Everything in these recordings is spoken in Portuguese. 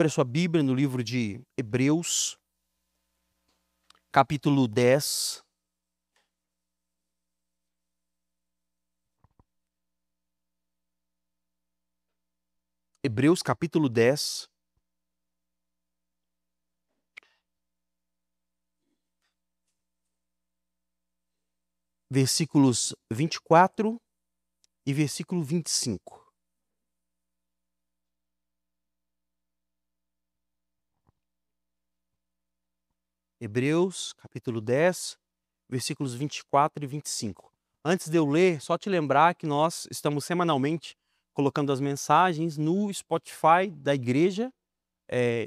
Abra sua Bíblia no livro de Hebreus, capítulo 10. Hebreus, capítulo 10. Versículos 24 e versículo 25. Hebreus, capítulo 10, versículos 24 e 25. Antes de eu ler, só te lembrar que nós estamos semanalmente colocando as mensagens no Spotify da igreja,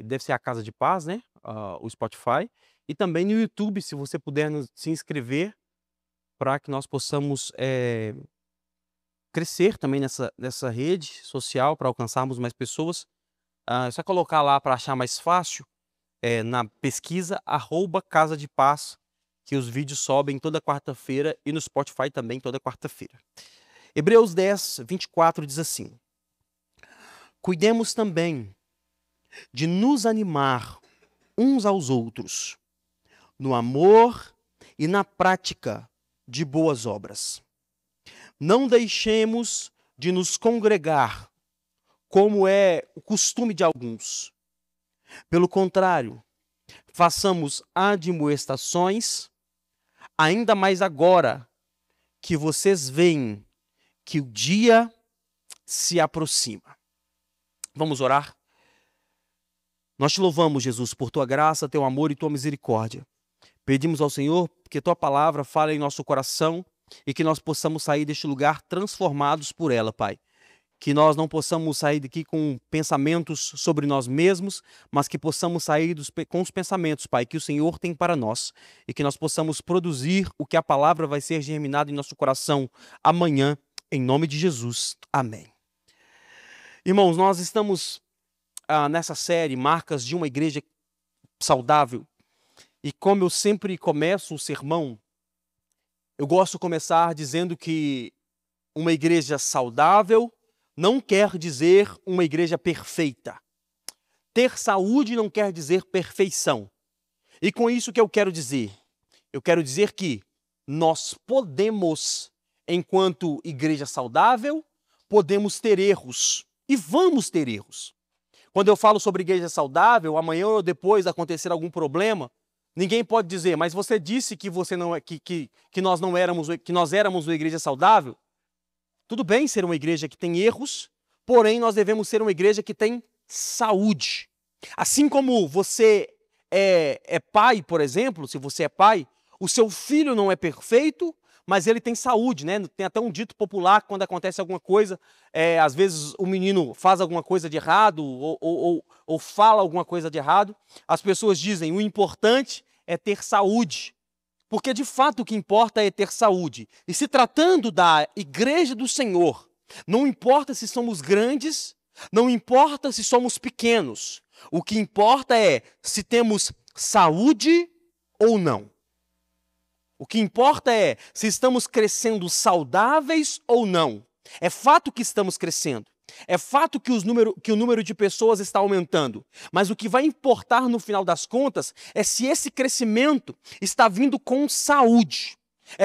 deve ser a Casa de Paz, né? O Spotify. E também no YouTube, se você puder se inscrever, para que nós possamos crescer também nessa rede social, para alcançarmos mais pessoas. É só colocar lá para achar mais fácil. Na pesquisa @Casa de Paz, que os vídeos sobem toda quarta-feira e no Spotify também toda quarta-feira. Hebreus 10, 24 diz assim: Cuidemos também de nos animar uns aos outros, no amor e na prática de boas obras. Não deixemos de nos congregar, como é o costume de alguns. Pelo contrário, façamos admoestações, ainda mais agora que vocês veem que o dia se aproxima. Vamos orar? Nós te louvamos, Jesus, por tua graça, teu amor e tua misericórdia. Pedimos ao Senhor que tua palavra fale em nosso coração e que nós possamos sair deste lugar transformados por ela, Pai. Que nós não possamos sair daqui com pensamentos sobre nós mesmos, mas que possamos sair com os pensamentos, Pai, que o Senhor tem para nós. E que nós possamos produzir o que a palavra vai ser germinada em nosso coração amanhã, em nome de Jesus. Amém. Irmãos, nós estamos nessa série, Marcas de uma Igreja Saudável. E como eu sempre começo o sermão, eu gosto de começar dizendo que uma igreja saudável não quer dizer uma igreja perfeita. Ter saúde não quer dizer perfeição. E com isso o que eu quero dizer? Eu quero dizer que nós podemos, enquanto igreja saudável, podemos ter erros. E vamos ter erros. Quando eu falo sobre igreja saudável, amanhã ou depois acontecer algum problema, ninguém pode dizer, mas você disse que você não é, que nós éramos uma igreja saudável. Tudo bem ser uma igreja que tem erros, porém nós devemos ser uma igreja que tem saúde. Assim como você é pai, por exemplo, se você é pai, o seu filho não é perfeito, mas ele tem saúde, né? Tem até um dito popular que quando acontece alguma coisa, às vezes o menino faz alguma coisa de errado ou fala alguma coisa de errado, as pessoas dizem, o importante é ter saúde. Porque, de fato, o que importa é ter saúde. E se tratando da igreja do Senhor, não importa se somos grandes, não importa se somos pequenos. O que importa é se temos saúde ou não. O que importa é se estamos crescendo saudáveis ou não. É fato que estamos crescendo. É fato que o número de pessoas está aumentando, mas o que vai importar no final das contas é se esse crescimento está vindo com saúde.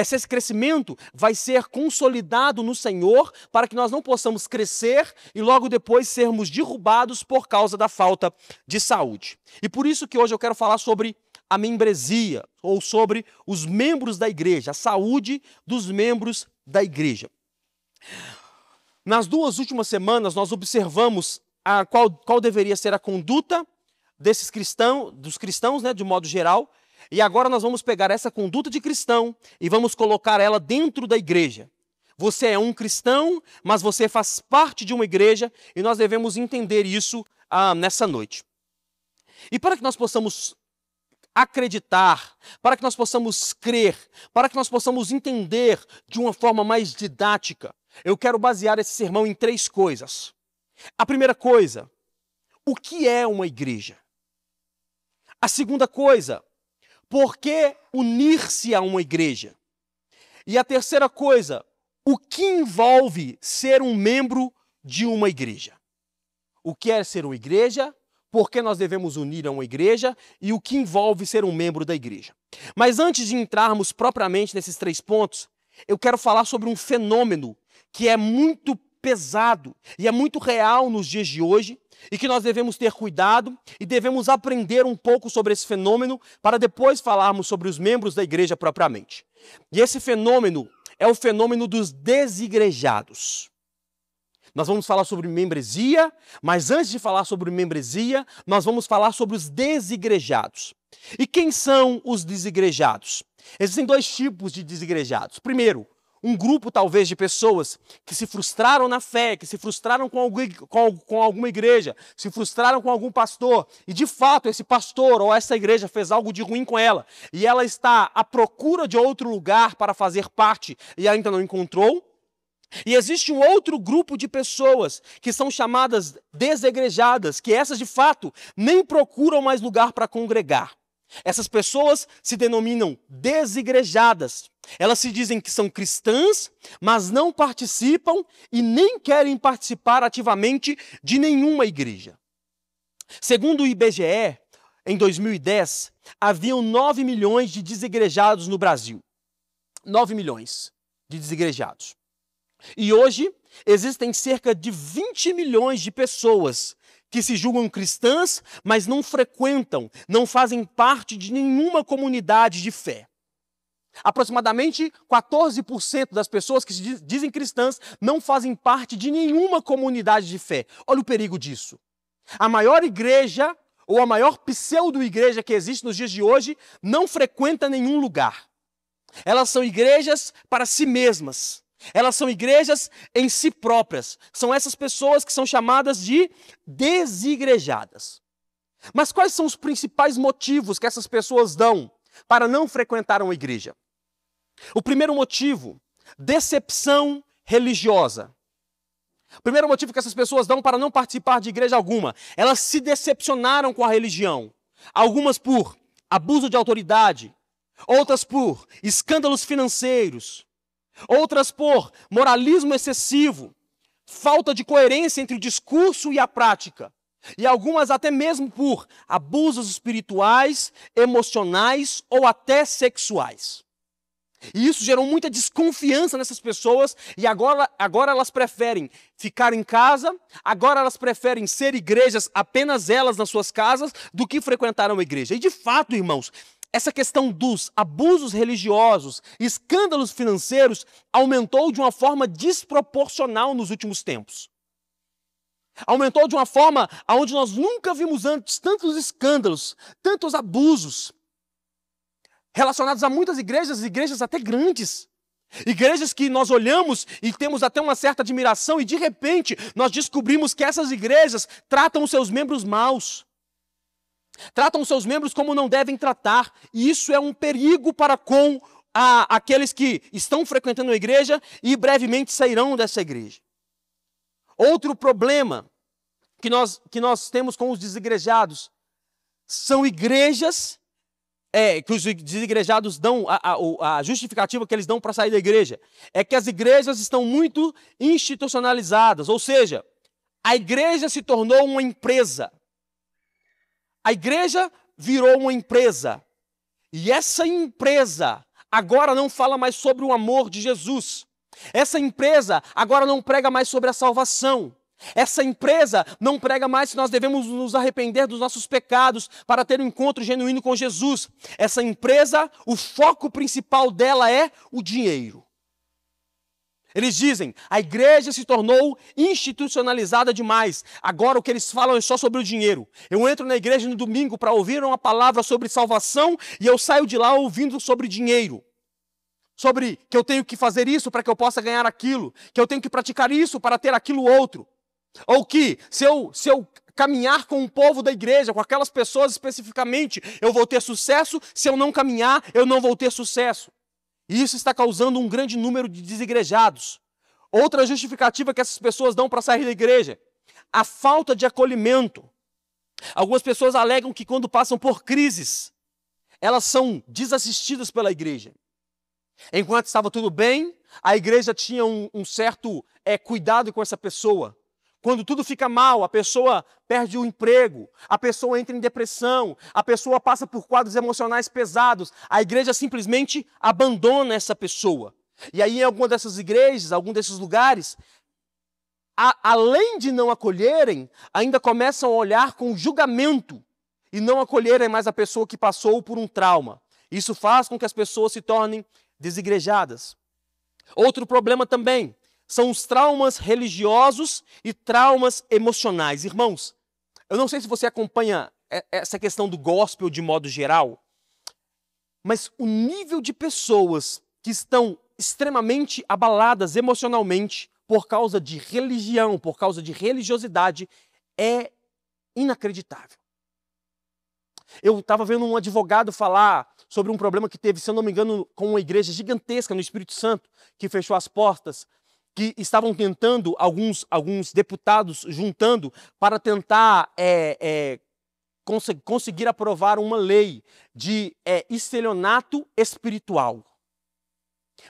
Se esse crescimento vai ser consolidado no Senhor para que nós não possamos crescer e logo depois sermos derrubados por causa da falta de saúde. E por isso que hoje eu quero falar sobre a membresia, ou sobre os membros da igreja, a saúde dos membros da igreja. Nas 2 últimas semanas, nós observamos qual deveria ser a conduta dos cristãos, né, de modo geral, e agora nós vamos pegar essa conduta de cristão e vamos colocar ela dentro da igreja. Você é um cristão, mas você faz parte de uma igreja e nós devemos entender isso nessa noite. E para que nós possamos acreditar, para que nós possamos crer, para que nós possamos entender de uma forma mais didática, eu quero basear esse sermão em 3 coisas. A primeira coisa, o que é uma igreja? A segunda coisa, por que unir-se a uma igreja? E a terceira coisa, o que envolve ser um membro de uma igreja? O que é ser uma igreja? por que nós devemos unir a uma igreja e o que envolve ser um membro da igreja. Mas antes de entrarmos propriamente nesses 3 pontos, eu quero falar sobre um fenômeno que é muito pesado e é muito real nos dias de hoje e que nós devemos ter cuidado e devemos aprender um pouco sobre esse fenômeno para depois falarmos sobre os membros da igreja propriamente. E esse fenômeno é o fenômeno dos desigrejados. Nós vamos falar sobre membresia, mas antes de falar sobre membresia, nós vamos falar sobre os desigrejados. E quem são os desigrejados? Existem 2 tipos de desigrejados. Primeiro, um grupo talvez de pessoas que se frustraram na fé, que se frustraram com alguma igreja, se frustraram com algum pastor, e de fato esse pastor ou essa igreja fez algo de ruim com ela, e ela está à procura de outro lugar para fazer parte e ainda não encontrou. E existe um outro grupo de pessoas que são chamadas desigrejadas, que essas de fato nem procuram mais lugar para congregar. Essas pessoas se denominam desigrejadas. Elas se dizem que são cristãs, mas não participam e nem querem participar ativamente de nenhuma igreja. Segundo o IBGE, em 2010, haviam 9 milhões de desigrejados no Brasil. 9 milhões de desigrejados. E hoje existem cerca de 20 milhões de pessoas que se julgam cristãs, mas não frequentam, não fazem parte de nenhuma comunidade de fé. Aproximadamente 14% das pessoas que se dizem cristãs não fazem parte de nenhuma comunidade de fé. Olha o perigo disso. A maior igreja, ou a maior pseudo-igreja que existe nos dias de hoje, não frequenta nenhum lugar. Elas são igrejas para si mesmas. Elas são igrejas em si próprias. São essas pessoas que são chamadas de desigrejadas. Mas quais são os principais motivos que essas pessoas dão para não frequentar uma igreja? O primeiro motivo, decepção religiosa. O primeiro motivo que essas pessoas dão para não participar de igreja alguma, elas se decepcionaram com a religião. Algumas por abuso de autoridade, outras por escândalos financeiros, outras por moralismo excessivo, falta de coerência entre o discurso e a prática, e algumas até mesmo por abusos espirituais, emocionais ou até sexuais. E isso gerou muita desconfiança nessas pessoas e agora elas preferem ficar em casa, agora elas preferem ser igrejas apenas elas nas suas casas do que frequentar uma igreja. E de fato, irmãos, essa questão dos abusos religiosos, escândalos financeiros, aumentou de uma forma desproporcional nos últimos tempos. Aumentou de uma forma onde nós nunca vimos antes tantos escândalos, tantos abusos, relacionados a muitas igrejas até grandes. Igrejas que nós olhamos e temos até uma certa admiração e de repente nós descobrimos que essas igrejas tratam os seus membros maus. Tratam os seus membros como não devem tratar. E isso é um perigo para com aqueles que estão frequentando a igreja e brevemente sairão dessa igreja. Outro problema que nós temos com os desigrejados são igrejas que os desigrejados dão, a justificativa que eles dão para sair da igreja, é que as igrejas estão muito institucionalizadas, ou seja, a igreja se tornou uma empresa. A igreja virou uma empresa. E essa empresa agora não fala mais sobre o amor de Jesus. Essa empresa agora não prega mais sobre a salvação. Essa empresa não prega mais que nós devemos nos arrepender dos nossos pecados para ter um encontro genuíno com Jesus. Essa empresa, o foco principal dela é o dinheiro. Eles dizem, a igreja se tornou institucionalizada demais. Agora o que eles falam é só sobre o dinheiro. Eu entro na igreja no domingo para ouvir uma palavra sobre salvação e eu saio de lá ouvindo sobre dinheiro. Sobre que eu tenho que fazer isso para que eu possa ganhar aquilo. Que eu tenho que praticar isso para ter aquilo outro. Ou que se eu caminhar com o povo da igreja, com aquelas pessoas especificamente, eu vou ter sucesso. Se eu não caminhar, eu não vou ter sucesso. E isso está causando um grande número de desigrejados. Outra justificativa que essas pessoas dão para sair da igreja, a falta de acolhimento. Algumas pessoas alegam que quando passam por crises, elas são desassistidas pela igreja. Enquanto estava tudo bem, a igreja tinha um certo cuidado com essa pessoa. Quando tudo fica mal, a pessoa perde o emprego, a pessoa entra em depressão, a pessoa passa por quadros emocionais pesados, a igreja simplesmente abandona essa pessoa. E aí, em alguma dessas igrejas, algum desses lugares, além de não acolherem, ainda começam a olhar com julgamento e não acolherem mais a pessoa que passou por um trauma. Isso faz com que as pessoas se tornem desigrejadas. Outro problema também são os traumas religiosos e traumas emocionais. Irmãos, eu não sei se você acompanha essa questão do gospel de modo geral, mas o nível de pessoas que estão extremamente abaladas emocionalmente por causa de religião, por causa de religiosidade, é inacreditável. Eu estava vendo um advogado falar sobre um problema que teve, se eu não me engano, com uma igreja gigantesca no Espírito Santo, que fechou as portas, que estavam tentando, alguns deputados juntando, para tentar conseguir aprovar uma lei de estelionato espiritual.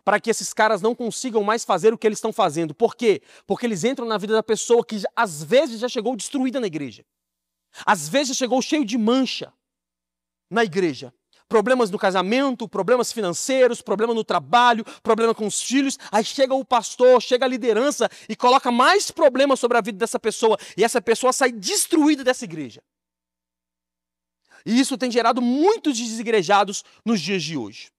Para que esses caras não consigam mais fazer o que eles estão fazendo. Por quê? Porque eles entram na vida da pessoa que às vezes já chegou destruída na igreja. Às vezes chegou cheio de mancha na igreja. Problemas no casamento, problemas financeiros, problema no trabalho, problema com os filhos. Aí chega o pastor, chega a liderança e coloca mais problemas sobre a vida dessa pessoa. E essa pessoa sai destruída dessa igreja. E isso tem gerado muitos desigrejados nos dias de hoje.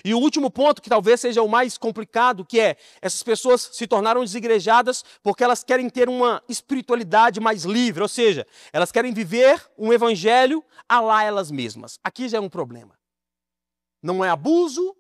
E o último ponto, que talvez seja o mais complicado, que é, essas pessoas se tornaram desigrejadas porque elas querem ter uma espiritualidade mais livre, ou seja, elas querem viver um evangelho a lá elas mesmas. Aqui já é um problema. Não é abuso,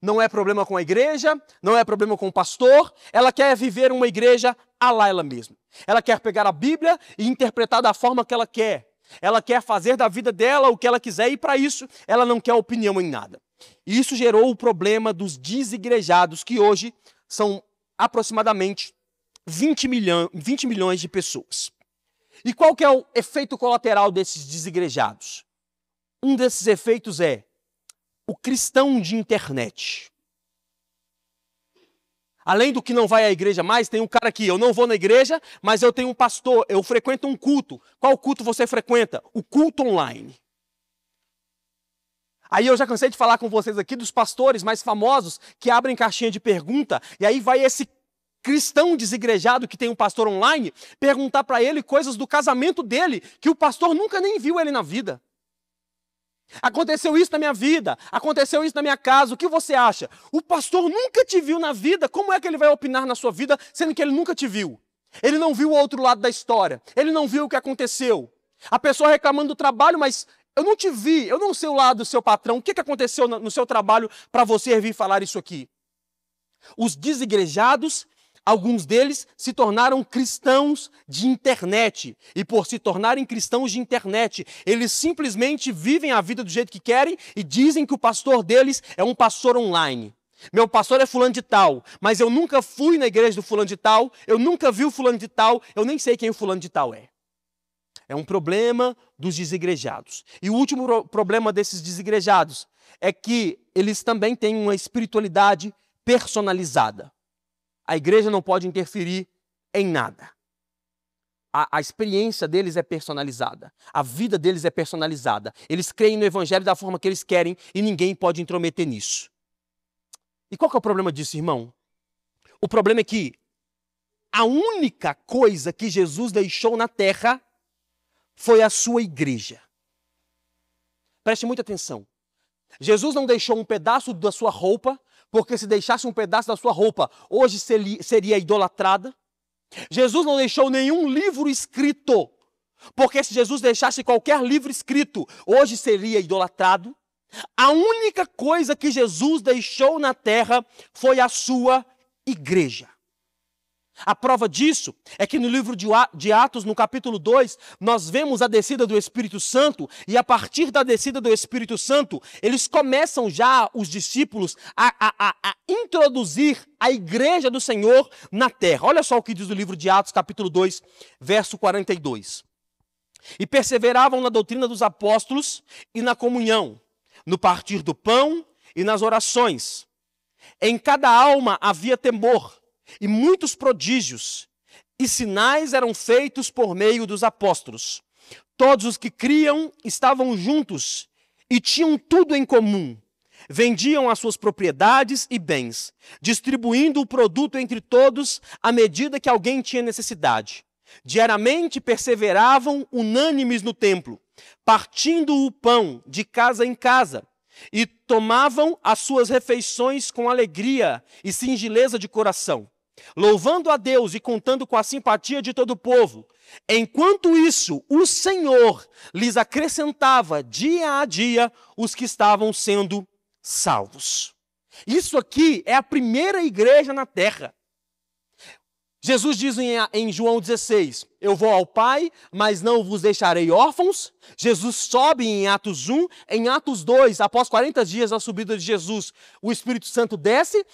não é problema com a igreja, não é problema com o pastor, ela quer viver uma igreja a lá ela mesma. Ela quer pegar a Bíblia e interpretar da forma que ela quer. Ela quer fazer da vida dela o que ela quiser e para isso ela não quer opinião em nada. E isso gerou o problema dos desigrejados, que hoje são aproximadamente 20 milhões de pessoas. E qual que é o efeito colateral desses desigrejados? Um desses efeitos é o cristão de internet. Além do que não vai à igreja mais, tem um cara aqui, eu não vou na igreja, mas eu tenho um pastor, eu frequento um culto. Qual culto você frequenta? O culto online. Aí eu já cansei de falar com vocês aqui dos pastores mais famosos que abrem caixinha de pergunta, e aí vai esse cristão desigrejado que tem um pastor online perguntar para ele coisas do casamento dele, que o pastor nunca nem viu ele na vida. Aconteceu isso na minha vida, aconteceu isso na minha casa, o que você acha? O pastor nunca te viu na vida, como é que ele vai opinar na sua vida, sendo que ele nunca te viu? Ele não viu o outro lado da história, ele não viu o que aconteceu. A pessoa reclamando do trabalho, mas eu não te vi, eu não sei o lado do seu patrão, o que aconteceu no seu trabalho para você vir falar isso aqui? Os desigrejados, alguns deles se tornaram cristãos de internet. E por se tornarem cristãos de internet, eles simplesmente vivem a vida do jeito que querem e dizem que o pastor deles é um pastor online. Meu pastor é fulano de tal, mas eu nunca fui na igreja do fulano de tal, eu nunca vi o fulano de tal, eu nem sei quem o fulano de tal é. É um problema dos desigrejados. E o último problema desses desigrejados é que eles também têm uma espiritualidade personalizada. A igreja não pode interferir em nada. A experiência deles é personalizada. A vida deles é personalizada. Eles creem no evangelho da forma que eles querem e ninguém pode intrometer nisso. E qual que é o problema disso, irmão? O problema é que a única coisa que Jesus deixou na terra foi a sua igreja. Preste muita atenção. Jesus não deixou um pedaço da sua roupa, porque se deixasse um pedaço da sua roupa, hoje seria idolatrada. Jesus não deixou nenhum livro escrito, porque se Jesus deixasse qualquer livro escrito, hoje seria idolatrado. A única coisa que Jesus deixou na terra foi a sua igreja. A prova disso é que no livro de Atos, no capítulo 2, nós vemos a descida do Espírito Santo, e a partir da descida do Espírito Santo, eles começam já, os discípulos, a introduzir a igreja do Senhor na terra. Olha só o que diz o livro de Atos, capítulo 2, verso 42. E perseveravam na doutrina dos apóstolos e na comunhão, no partir do pão e nas orações. Em cada alma havia temor, e muitos prodígios e sinais eram feitos por meio dos apóstolos. Todos os que criam estavam juntos e tinham tudo em comum. Vendiam as suas propriedades e bens, distribuindo o produto entre todos à medida que alguém tinha necessidade. Diariamente perseveravam unânimes no templo, partindo o pão de casa em casa, e tomavam as suas refeições com alegria e singeleza de coração, louvando a Deus e contando com a simpatia de todo o povo. Enquanto isso, o Senhor lhes acrescentava dia a dia os que estavam sendo salvos. Isso aqui é a primeira igreja na terra. Jesus diz em João 16, eu vou ao Pai, mas não vos deixarei órfãos. Jesus sobe em Atos 1, em Atos 2, após 40 dias da subida de Jesus, o Espírito Santo desce,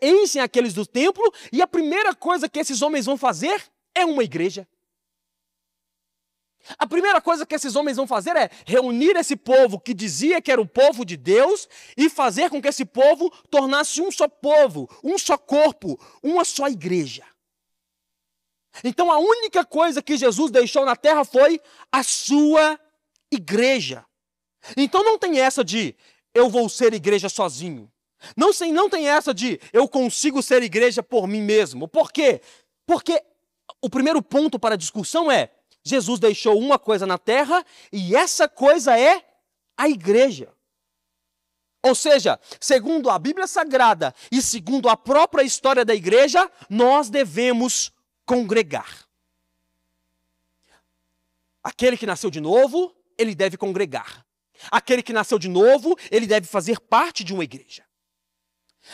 enche aqueles do templo, e a primeira coisa que esses homens vão fazer é uma igreja. A primeira coisa que esses homens vão fazer é reunir esse povo que dizia que era o povo de Deus e fazer com que esse povo tornasse um só povo, um só corpo, uma só igreja. Então a única coisa que Jesus deixou na terra foi a sua igreja. Então não tem essa de eu vou ser igreja sozinho. Não tem essa de eu consigo ser igreja por mim mesmo. Por quê? Porque o primeiro ponto para a discussão é Jesus deixou uma coisa na terra e essa coisa é a igreja. Ou seja, segundo a Bíblia Sagrada e segundo a própria história da igreja, nós devemos congregar. Aquele que nasceu de novo, ele deve congregar. Aquele que nasceu de novo, ele deve fazer parte de uma igreja.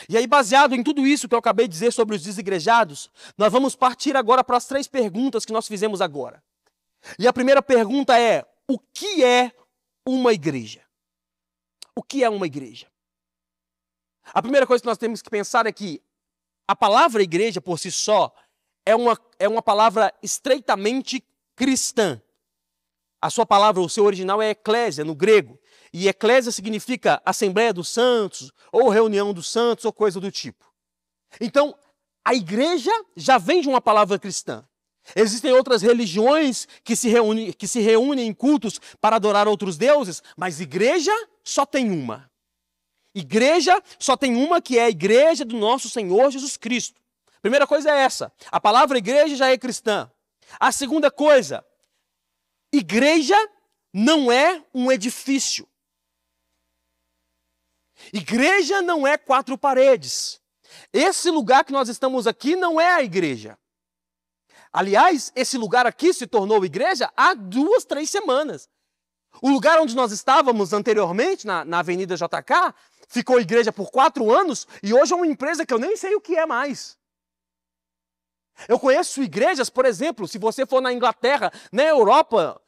E aí, baseado em tudo isso que eu acabei de dizer sobre os desigrejados, nós vamos partir agora para as 3 perguntas que nós fizemos agora. E a primeira pergunta é, o que é uma igreja? O que é uma igreja? A primeira coisa que nós temos que pensar é que a palavra igreja, por si só, é uma palavra estreitamente cristã. A sua palavra, o seu original é eclésia, no grego. E eclésia significa Assembleia dos Santos, ou reunião dos santos, ou coisa do tipo. Então, a igreja já vem de uma palavra cristã. Existem outras religiões que se reúnem em cultos para adorar outros deuses, mas igreja só tem uma. Igreja só tem uma, que é a igreja do nosso Senhor Jesus Cristo. Primeira coisa é essa, a palavra igreja já é cristã. A segunda coisa, igreja não é um edifício. Igreja não é 4 paredes. Esse lugar que nós estamos aqui não é a igreja. Aliás, esse lugar aqui se tornou igreja há 2, 3 semanas. O lugar onde nós estávamos anteriormente, na Avenida JK, ficou igreja por 4 anos e hoje é uma empresa que eu nem sei o que é mais. Eu conheço igrejas, por exemplo, se você for na Inglaterra, na Europa,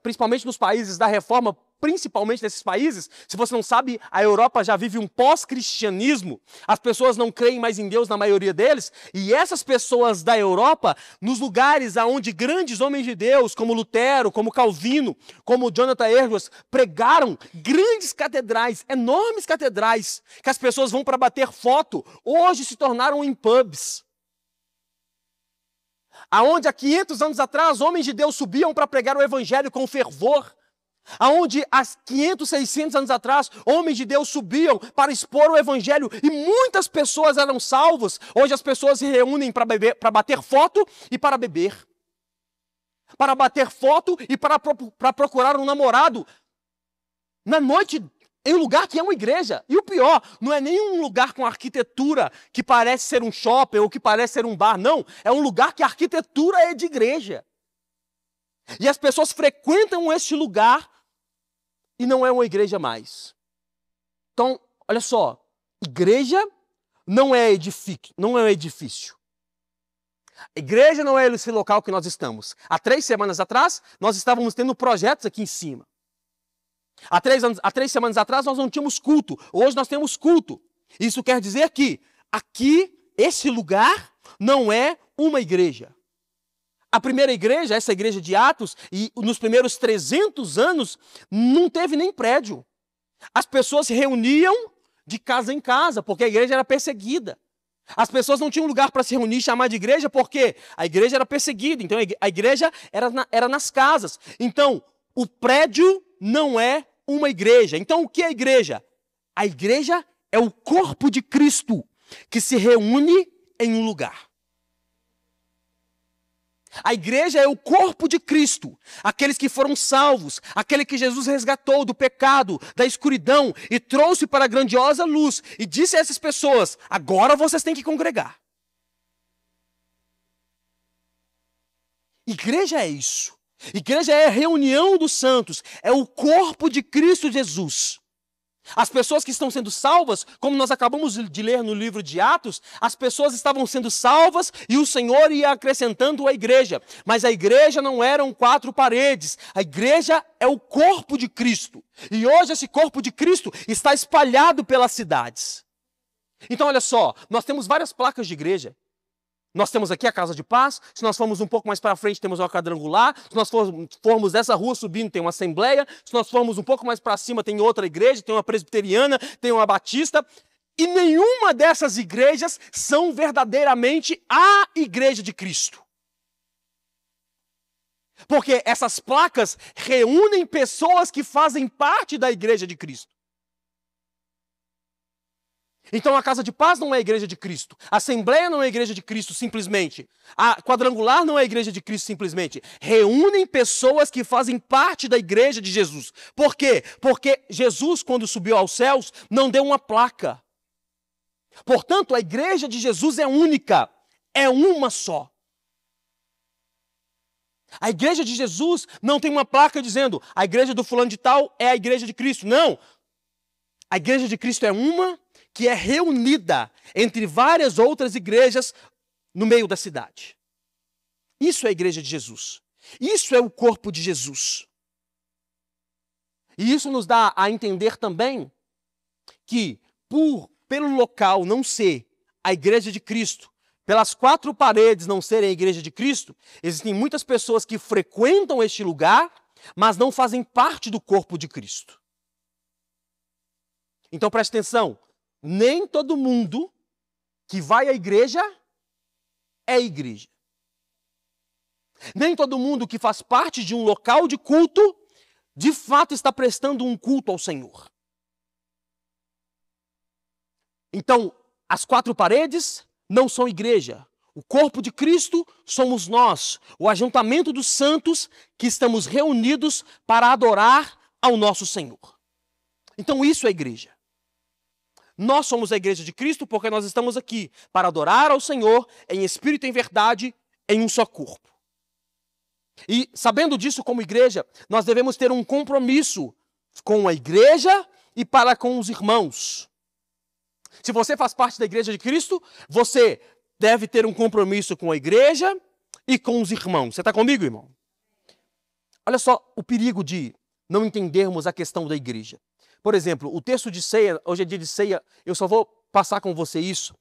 principalmente nos países da Reforma, principalmente nesses países, se você não sabe, a Europa já vive um pós-cristianismo, as pessoas não creem mais em Deus na maioria deles, e essas pessoas da Europa, nos lugares onde grandes homens de Deus, como Lutero, como Calvino, como Jonathan Edwards, pregaram grandes catedrais, enormes catedrais, que as pessoas vão para bater foto, hoje se tornaram em pubs. Aonde há 500 anos atrás, homens de Deus subiam para pregar o evangelho com fervor. Aonde há 500, 600 anos atrás, homens de Deus subiam para expor o evangelho e muitas pessoas eram salvas. Hoje as pessoas se reúnem para bater foto e para beber. Para bater foto e para procurar um namorado. Na noite, em um lugar que é uma igreja. E o pior, não é nenhum lugar com arquitetura que parece ser um shopping ou que parece ser um bar, não. É um lugar que a arquitetura é de igreja. E as pessoas frequentam este lugar e não é uma igreja mais. Então, olha só, igreja não é edifício. Igreja não é esse local que nós estamos. Há 3 semanas atrás, nós estávamos tendo projetos aqui em cima. Há 3 semanas atrás, nós não tínhamos culto. Hoje nós temos culto. Isso quer dizer que aqui, esse lugar, não é uma igreja. A primeira igreja, essa igreja de Atos, e nos primeiros 300 anos, não teve nem prédio. As pessoas se reuniam de casa em casa, porque a igreja era perseguida. As pessoas não tinham lugar para se reunir e chamar de igreja porque a igreja era perseguida, então a igreja era nas casas. Então, o prédio não é uma igreja. Então, o que é a igreja? A igreja é o corpo de Cristo que se reúne em um lugar. A igreja é o corpo de Cristo, aqueles que foram salvos, aquele que Jesus resgatou do pecado, da escuridão e trouxe para a grandiosa luz e disse a essas pessoas: agora vocês têm que congregar. Igreja é isso. Igreja é a reunião dos santos, é o corpo de Cristo Jesus. As pessoas que estão sendo salvas, como nós acabamos de ler no livro de Atos, as pessoas estavam sendo salvas e o Senhor ia acrescentando a igreja. Mas a igreja não eram 4 paredes, a igreja é o corpo de Cristo. E hoje esse corpo de Cristo está espalhado pelas cidades. Então olha só, nós temos várias placas de igreja. Nós temos aqui a Casa de Paz, se nós formos um pouco mais para frente temos uma quadrangular, se nós formos dessa rua subindo tem uma assembleia, se nós formos um pouco mais para cima tem outra igreja, tem uma presbiteriana, tem uma batista, e nenhuma dessas igrejas são verdadeiramente a igreja de Cristo. Porque essas placas reúnem pessoas que fazem parte da igreja de Cristo. Então a Casa de Paz não é a igreja de Cristo. A Assembleia não é a igreja de Cristo simplesmente. A Quadrangular não é a igreja de Cristo simplesmente. Reúnem pessoas que fazem parte da igreja de Jesus. Por quê? Porque Jesus, quando subiu aos céus, não deu uma placa. Portanto, a igreja de Jesus é única. É uma só. A igreja de Jesus não tem uma placa dizendo a igreja do fulano de tal é a igreja de Cristo. Não. A igreja de Cristo é uma que é reunida entre várias outras igrejas no meio da cidade. Isso é a igreja de Jesus. Isso é o corpo de Jesus. E isso nos dá a entender também que, pelo local não ser a igreja de Cristo, pelas 4 paredes não serem a igreja de Cristo, existem muitas pessoas que frequentam este lugar, mas não fazem parte do corpo de Cristo. Então preste atenção. Nem todo mundo que vai à igreja é igreja. Nem todo mundo que faz parte de um local de culto, de fato está prestando um culto ao Senhor. Então, as 4 paredes não são igreja. O corpo de Cristo somos nós, o ajuntamento dos santos que estamos reunidos para adorar ao nosso Senhor. Então isso é igreja. Nós somos a igreja de Cristo porque nós estamos aqui para adorar ao Senhor em espírito e em verdade, em um só corpo. E sabendo disso como igreja, nós devemos ter um compromisso com a igreja e para com os irmãos. Se você faz parte da igreja de Cristo, você deve ter um compromisso com a igreja e com os irmãos. Você está comigo, irmão? Olha só o perigo de não entendermos a questão da igreja. Por exemplo, o texto de ceia, hoje é dia de ceia, eu só vou passar com você isso.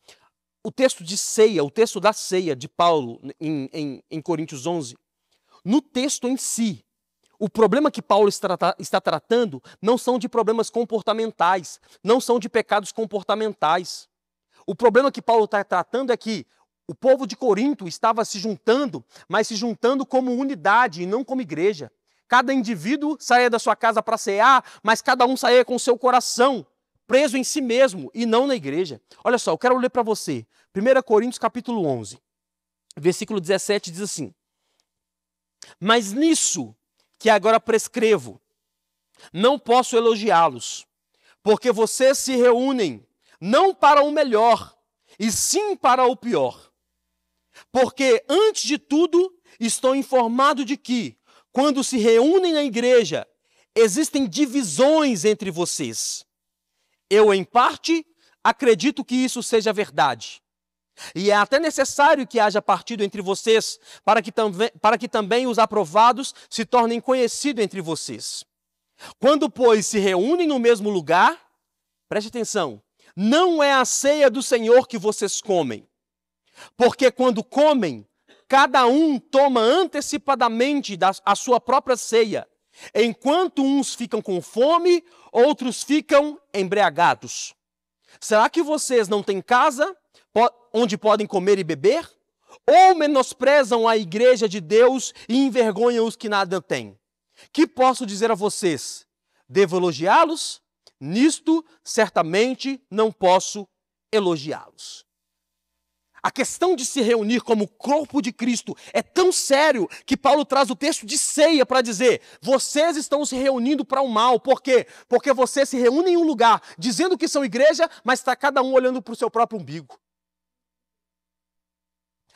O texto de ceia, o texto da ceia de Paulo em Coríntios 11, no texto em si, o problema que Paulo está tratando não são de problemas comportamentais, não são de pecados comportamentais. O problema que Paulo está tratando é que o povo de Corinto estava se juntando, mas se juntando como unidade e não como igreja. Cada indivíduo saía da sua casa para cear, mas cada um saía com o seu coração preso em si mesmo e não na igreja. Olha só, eu quero ler para você. 1 Coríntios capítulo 11, versículo 17 diz assim: mas nisso que agora prescrevo, não posso elogiá-los, porque vocês se reúnem não para o melhor, e sim para o pior. Porque, antes de tudo, estou informado de que, quando se reúnem na igreja, existem divisões entre vocês. Eu, em parte, acredito que isso seja verdade. E é até necessário que haja partido entre vocês, para que também os aprovados se tornem conhecidos entre vocês. Quando, pois, se reúnem no mesmo lugar, preste atenção, não é a ceia do Senhor que vocês comem. Porque quando comem, cada um toma antecipadamente a sua própria ceia, enquanto uns ficam com fome, outros ficam embriagados. Será que vocês não têm casa onde podem comer e beber? Ou menosprezam a igreja de Deus e envergonham os que nada têm? Que posso dizer a vocês? Devo elogiá-los? Nisto, certamente, não posso elogiá-los. A questão de se reunir como corpo de Cristo é tão sério que Paulo traz o texto de ceia para dizer: vocês estão se reunindo para o mal. Por quê? Porque vocês se reúnem em um lugar dizendo que são igreja, mas está cada um olhando para o seu próprio umbigo.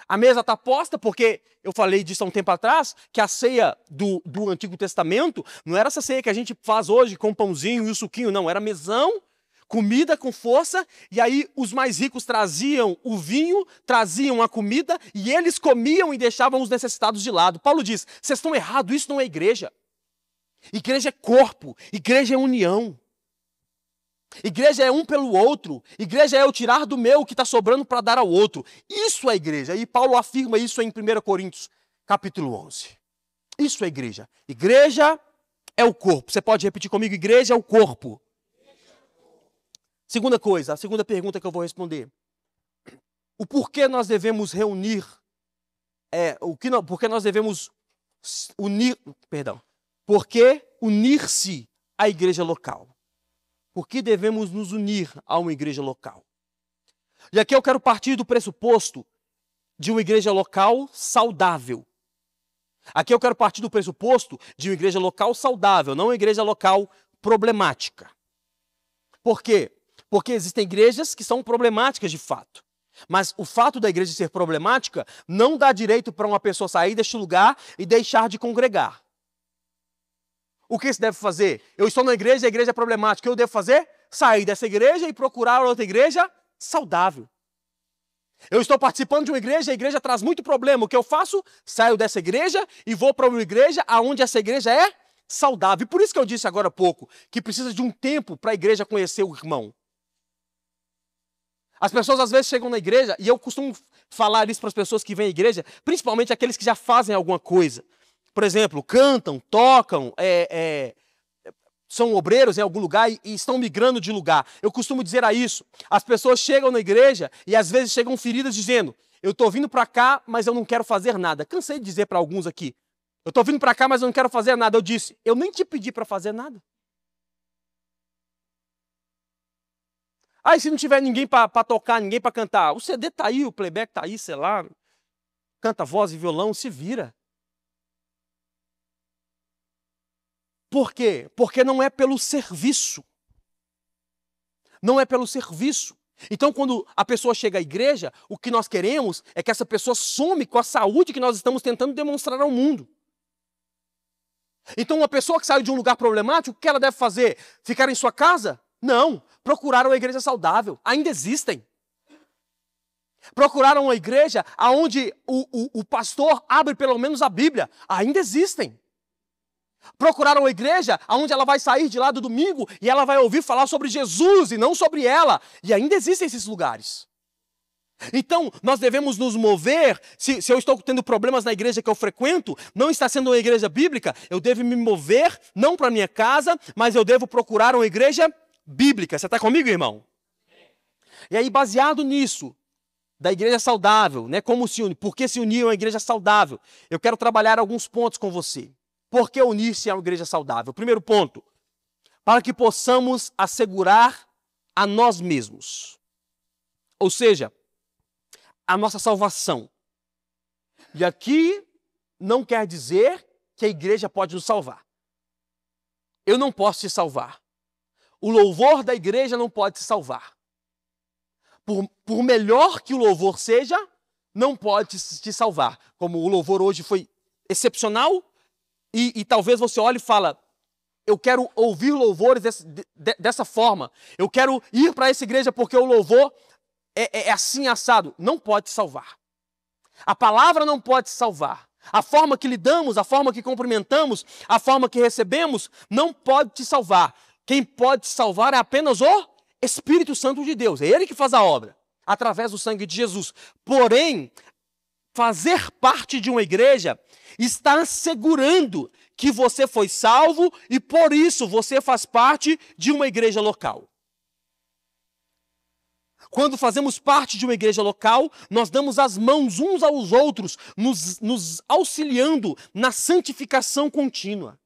A mesa está posta, porque eu falei disso há um tempo atrás, que a ceia do Antigo Testamento não era essa ceia que a gente faz hoje com o pãozinho e o suquinho, não. Era mesão, comida com força, e aí os mais ricos traziam o vinho, traziam a comida, e eles comiam e deixavam os necessitados de lado. Paulo diz: vocês estão errados, isso não é igreja. Igreja é corpo, igreja é união. Igreja é um pelo outro. Igreja é eu tirar do meu o que está sobrando para dar ao outro. Isso é igreja. E Paulo afirma isso em 1 Coríntios, capítulo 11. Isso é igreja. Igreja é o corpo. Você pode repetir comigo? Igreja é o corpo. Segunda coisa, a segunda pergunta que eu vou responder. O porquê nós devemos reunir, porquê nós devemos unir, por que unir-se à igreja local? Por que devemos nos unir a uma igreja local? E aqui eu quero partir do pressuposto de uma igreja local saudável. Aqui eu quero partir do pressuposto de uma igreja local saudável, não uma igreja local problemática. Por quê? Porque existem igrejas que são problemáticas de fato. Mas o fato da igreja ser problemática não dá direito para uma pessoa sair deste lugar e deixar de congregar. O que se deve fazer? Eu estou na igreja, a igreja é problemática. O que eu devo fazer? Sair dessa igreja e procurar outra igreja saudável. Eu estou participando de uma igreja, a igreja traz muito problema. O que eu faço? Saio dessa igreja e vou para uma igreja onde essa igreja é saudável. E por isso que eu disse agora há pouco que precisa de um tempo para a igreja conhecer o irmão. As pessoas às vezes chegam na igreja, e eu costumo falar isso para as pessoas que vêm à igreja, principalmente aqueles que já fazem alguma coisa. Por exemplo, cantam, tocam, são obreiros em algum lugar e estão migrando de lugar. Eu costumo dizer isso. As pessoas chegam na igreja e às vezes chegam feridas dizendo: eu estou vindo para cá, mas eu não quero fazer nada. Cansei de dizer para alguns aqui: eu estou vindo para cá, mas eu não quero fazer nada. Eu disse: eu nem te pedi para fazer nada. Aí se não tiver ninguém para tocar, ninguém para cantar, o CD está aí, o playback está aí, sei lá, canta voz e violão, se vira. Por quê? Porque não é pelo serviço. Não é pelo serviço. Então, quando a pessoa chega à igreja, o que nós queremos é que essa pessoa some com a saúde que nós estamos tentando demonstrar ao mundo. Então, uma pessoa que saiu de um lugar problemático, o que ela deve fazer? Ficar em sua casa? Não. Procuraram uma igreja saudável. Ainda existem. Procuraram uma igreja onde o pastor abre pelo menos a Bíblia. Ainda existem. Procuraram uma igreja onde ela vai sair de lá do domingo e ela vai ouvir falar sobre Jesus e não sobre ela. E ainda existem esses lugares. Então, nós devemos nos mover. Se eu estou tendo problemas na igreja que eu frequento, não está sendo uma igreja bíblica, eu devo me mover, não para minha casa, mas eu devo procurar uma igreja bíblica. Você está comigo, irmão? E aí, baseado nisso, da igreja saudável, né? Como se une? Por que se unir a uma igreja saudável? Eu quero trabalhar alguns pontos com você. Por que unir-se a uma igreja saudável? Primeiro ponto, para que possamos assegurar a nós mesmos. Ou seja, a nossa salvação. E aqui não quer dizer que a igreja pode nos salvar. Eu não posso te salvar. O louvor da igreja não pode te salvar. Por melhor que o louvor seja, não pode te salvar. Como o louvor hoje foi excepcional, e talvez você olhe e fala: eu quero ouvir louvores dessa forma. Eu quero ir para essa igreja porque o louvor é assim assado. Não pode te salvar. A palavra não pode te salvar. A forma que lidamos, a forma que cumprimentamos, a forma que recebemos, não pode te salvar. Quem pode te salvar é apenas o Espírito Santo de Deus. É Ele que faz a obra, através do sangue de Jesus. Porém, fazer parte de uma igreja está assegurando que você foi salvo e por isso você faz parte de uma igreja local. Quando fazemos parte de uma igreja local, nós damos as mãos uns aos outros, nos auxiliando na santificação contínua.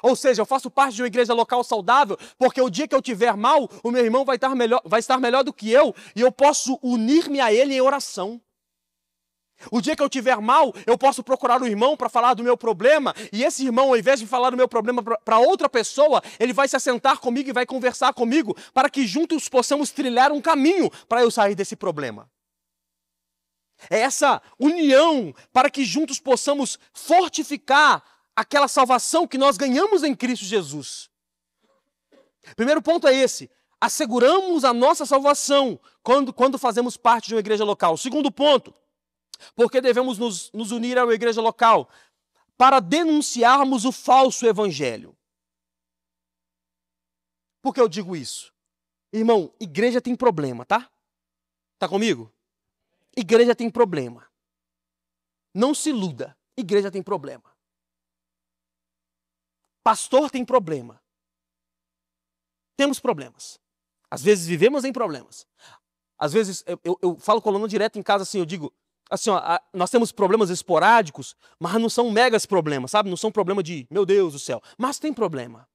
Ou seja, eu faço parte de uma igreja local saudável, porque o dia que eu tiver mal, o meu irmão vai estar melhor do que eu, e eu posso unir-me a ele em oração. O dia que eu tiver mal, eu posso procurar o irmão para falar do meu problema, e esse irmão, ao invés de falar do meu problema para outra pessoa, ele vai se assentar comigo e vai conversar comigo, para que juntos possamos trilhar um caminho para eu sair desse problema. É essa união para que juntos possamos fortificar aquela salvação que nós ganhamos em Cristo Jesus. Primeiro ponto é esse: asseguramos a nossa salvação quando fazemos parte de uma igreja local. Segundo ponto, porque devemos nos unir a uma igreja local? Para denunciarmos o falso evangelho. Por que eu digo isso? Irmão, igreja tem problema, tá? Tá comigo? Igreja tem problema. Não se iluda, igreja tem problema. Pastor tem problema. Temos problemas. Às vezes vivemos em problemas. Às vezes eu falo com o aluno direto em casa assim, eu digo assim, ó, nós temos problemas esporádicos, mas não são megas problemas, sabe? Não são problema de, meu Deus do céu, mas tem problema.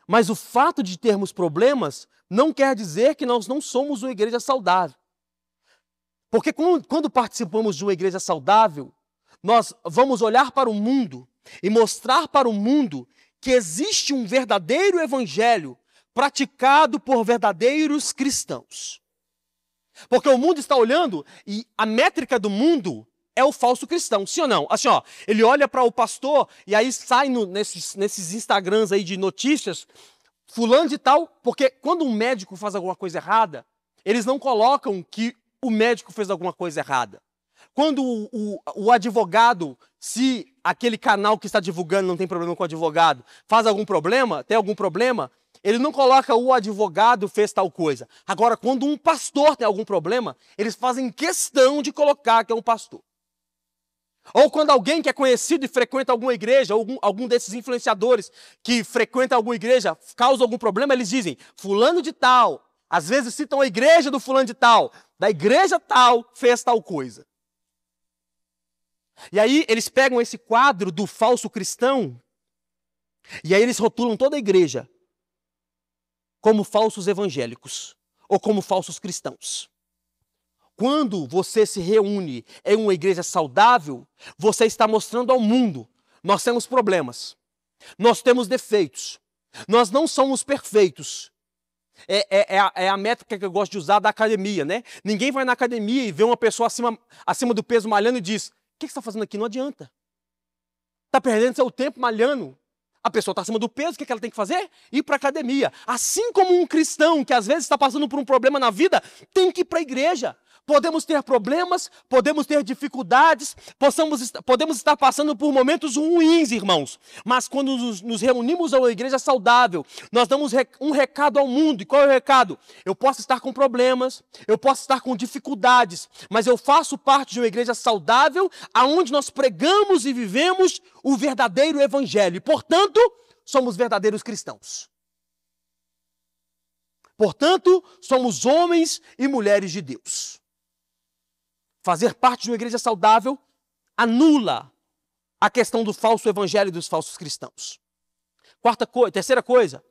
Mas o fato de termos problemas não quer dizer que nós não somos uma igreja saudável. Porque quando participamos de uma igreja saudável, nós vamos olhar para o mundo e mostrar para o mundo que existe um verdadeiro evangelho praticado por verdadeiros cristãos. Porque o mundo está olhando e a métrica do mundo é o falso cristão, sim ou não? Assim, ó, ele olha para o pastor e aí sai nesses Instagrams aí de notícias, fulano de tal, porque quando um médico faz alguma coisa errada, eles não colocam que o médico fez alguma coisa errada. Quando o advogado, se aquele canal que está divulgando não tem problema com o advogado, faz algum problema, tem algum problema, ele não coloca o advogado fez tal coisa. Agora, quando um pastor tem algum problema, eles fazem questão de colocar que é um pastor. Ou quando alguém que é conhecido e frequenta alguma igreja, ou algum desses influenciadores que frequenta alguma igreja, causa algum problema, eles dizem, fulano de tal, às vezes citam a igreja do fulano de tal, da igreja tal fez tal coisa. E aí eles pegam esse quadro do falso cristão, e aí eles rotulam toda a igreja como falsos evangélicos, ou como falsos cristãos. Quando você se reúne em uma igreja saudável, você está mostrando ao mundo, nós temos problemas, nós temos defeitos, nós não somos perfeitos. É a métrica que eu gosto de usar da academia, né? Ninguém vai na academia e vê uma pessoa acima do peso malhando e diz, o que você está fazendo aqui? Não adianta. Está perdendo seu tempo malhando. A pessoa está acima do peso, o que ela tem que fazer? Ir para a academia. Assim como um cristão que às vezes está passando por um problema na vida, tem que ir para a igreja. Podemos ter problemas, podemos ter dificuldades, podemos estar passando por momentos ruins, irmãos. Mas quando nos reunimos a uma igreja saudável, nós damos um recado ao mundo. E qual é o recado? Eu posso estar com problemas, eu posso estar com dificuldades, mas eu faço parte de uma igreja saudável, aonde nós pregamos e vivemos o verdadeiro evangelho. E, portanto, somos verdadeiros cristãos. Portanto, somos homens e mulheres de Deus. Fazer parte de uma igreja saudável anula a questão do falso evangelho e dos falsos cristãos. Terceira coisa,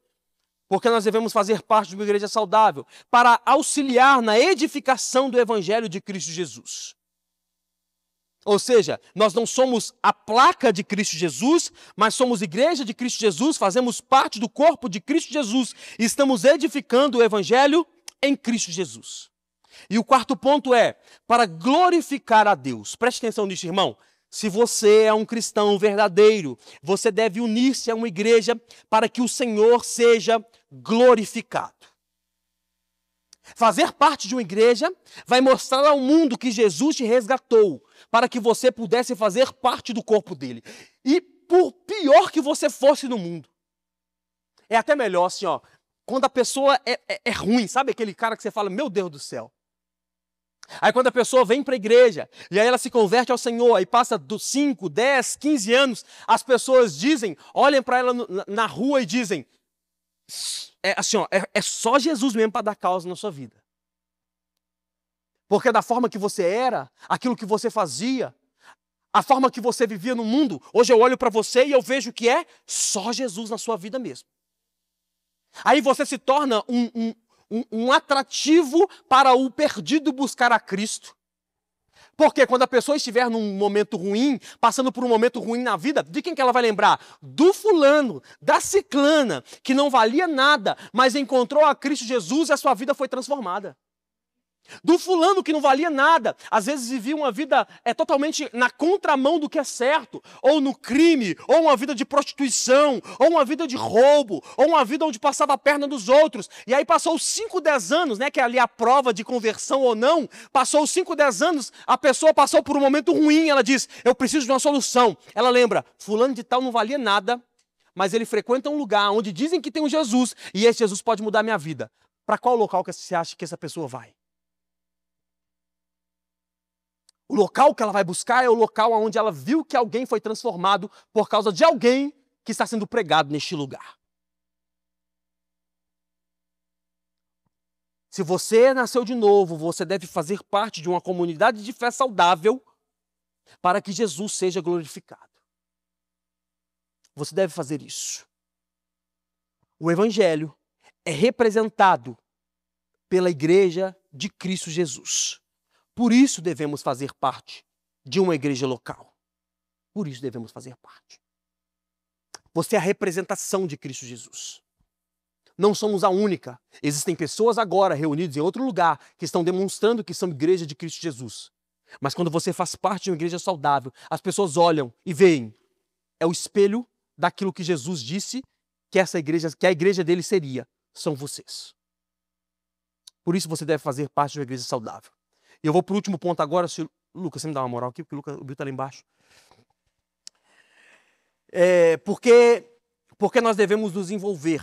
porque nós devemos fazer parte de uma igreja saudável para auxiliar na edificação do evangelho de Cristo Jesus. Ou seja, nós não somos a placa de Cristo Jesus, mas somos igreja de Cristo Jesus, fazemos parte do corpo de Cristo Jesus e estamos edificando o evangelho em Cristo Jesus. E o quarto ponto é para glorificar a Deus. Preste atenção nisso, irmão. Se você é um cristão verdadeiro, você deve unir-se a uma igreja para que o Senhor seja glorificado. Fazer parte de uma igreja vai mostrar ao mundo que Jesus te resgatou, para que você pudesse fazer parte do corpo dele. E por pior que você fosse no mundo, é até melhor assim, ó, quando a pessoa é ruim, sabe aquele cara que você fala, meu Deus do céu. Aí quando a pessoa vem para a igreja, e aí ela se converte ao Senhor, aí passa dos 5, 10, 15 anos, as pessoas dizem, olham para ela na rua e dizem, assim, ó, é só Jesus mesmo para dar causa na sua vida. Porque da forma que você era, aquilo que você fazia, a forma que você vivia no mundo, hoje eu olho para você e eu vejo que é só Jesus na sua vida mesmo. Aí você se torna um atrativo para o perdido buscar a Cristo. Porque quando a pessoa estiver num momento ruim, passando por um momento ruim na vida, de quem que ela vai lembrar? Do fulano, da ciclana, que não valia nada, mas encontrou a Cristo Jesus e a sua vida foi transformada. Do fulano que não valia nada, às vezes vivia uma vida totalmente na contramão do que é certo, ou no crime, ou uma vida de prostituição, ou uma vida de roubo, ou uma vida onde passava a perna dos outros, e aí passou os 5, 10 anos, né, que é ali a prova de conversão ou não, passou os 5, 10 anos, a pessoa passou por um momento ruim, ela diz, eu preciso de uma solução. Ela lembra, fulano de tal não valia nada, mas ele frequenta um lugar onde dizem que tem um Jesus, e esse Jesus pode mudar a minha vida. Para qual local que você acha que essa pessoa vai? O local que ela vai buscar é o local onde ela viu que alguém foi transformado por causa de alguém que está sendo pregado neste lugar. Se você nasceu de novo, você deve fazer parte de uma comunidade de fé saudável para que Jesus seja glorificado. Você deve fazer isso. O Evangelho é representado pela Igreja de Cristo Jesus. Por isso devemos fazer parte de uma igreja local. Por isso devemos fazer parte. Você é a representação de Cristo Jesus. Não somos a única. Existem pessoas agora reunidas em outro lugar que estão demonstrando que são igreja de Cristo Jesus. Mas quando você faz parte de uma igreja saudável, as pessoas olham e veem. É o espelho daquilo que Jesus disse que essa igreja, que a igreja dele seria. São vocês. Por isso você deve fazer parte de uma igreja saudável. E eu vou para o último ponto agora. Lucas, você me dá uma moral aqui, porque o Bill está lá embaixo. Porque nós devemos nos envolver.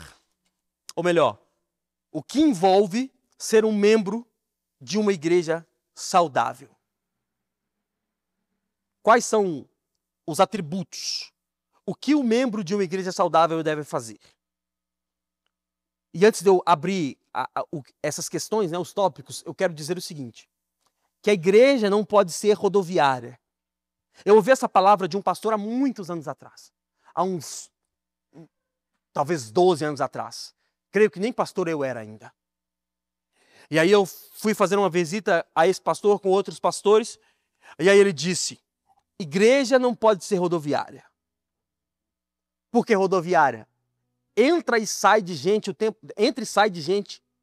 Ou melhor, o que envolve ser um membro de uma igreja saudável? Quais são os atributos? O que o membro de uma igreja saudável deve fazer? E antes de eu abrir essas questões, né, os tópicos, eu quero dizer o seguinte. Que a igreja não pode ser rodoviária. Eu ouvi essa palavra de um pastor há muitos anos atrás. Há uns, talvez 12 anos atrás. Creio que nem pastor eu era ainda. E aí eu fui fazer uma visita a esse pastor com outros pastores. E aí ele disse, igreja não pode ser rodoviária. Por que rodoviária? Entra e sai de gente